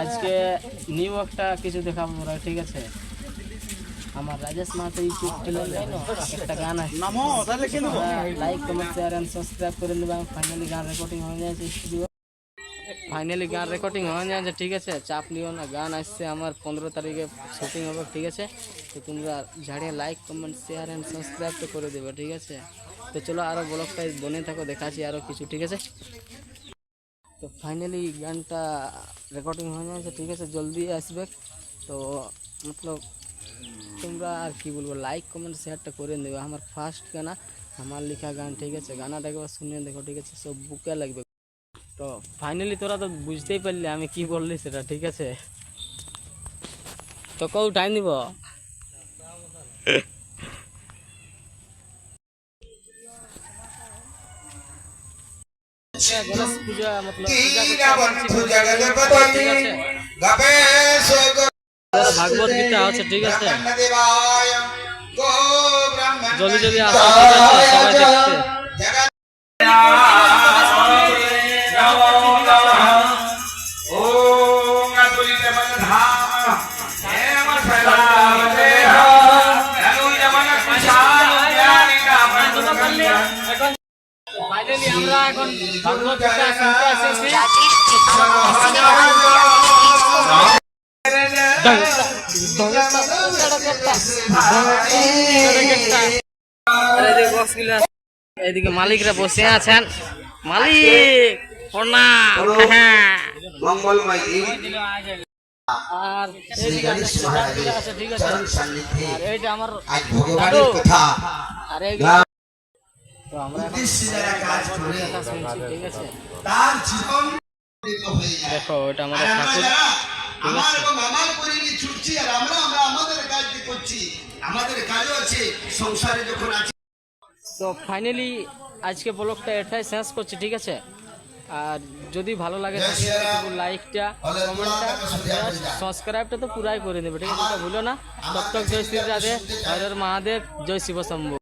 আজকে নিউ একটা কিছু দেখাবো আমরা, ঠিক আছে? আমার রাজেশ মাহাতো ইউটিউব চ্যানেলে একটা গান আছে, like comment share and subscribe করে নেবেন। ফাইনালি গান রেকর্ডিং হয়ে যাচ্ছে স্টুডিও, ফাইনালি গান রেকর্ডিং হয়ে যাচ্ছে, ঠিক আছে? চাপ নিও না, গান আসছে আমার 15 তারিখে শুটিং হবে, ঠিক আছে? তো তোমরা ঝাড়িয়ে like comment share and subscribe তো করে দেবে, ঠিক আছে? তো চলো আরও ব্লগটা বনে থাকো, দেখাচ্ছি আরও কিছু, ঠিক আছে? তো ফাইনালি গানটা রেকর্ডিং হয়ে যাচ্ছে, ঠিক আছে? জলদি আসবে। তো মতলব তোমরা আর কি বলবো, লাইক কমেন্ট শেয়ারটা করে দেবে। আমার ফার্স্ট গানা, আমার লেখা গান, ঠিক আছে? গানাটা একবার শুনে দেখো, ঠিক আছে? সব বুকে লাগবে। তো ফাইনালি তোরা তো বুঝতেই পারলি আমি কি বললি সেটা, ঠিক আছে? তো কেউ টাইম দিব গণেশ পূজা মতলব ঠিক আছে? ভাগবত গীতা আছে, ঠিক আছে? জলদি জলদি আসো, ঠিক আছে? সবাই দেখতে। ফাইনালি আমরা এখন ভাগবত গীতা শুনতে এসেছি। এদিকে মালিকরা বসে আছেন। মালিক আর এইদিকে আছে, ঠিক আছে? আর এইটা আমার দাদু। আর এই তো আমরা শুনছি, ঠিক আছে? দেখো ওটা আমাদের ঠাকুর, তো ফাইনালি আজকে ব্লগটা এটাই শেষ করছি, ঠিক আছে? আর যদি ভালো লাগে লাইকটা কমেন্টটা সাবস্ক্রাইবটা তো পুরাই করে নেবে, ঠিক আছে? ভুলো না। তব তক জয় শ্রী রাধে, হর হর মহাদেব, জয় শিব শম্ভু।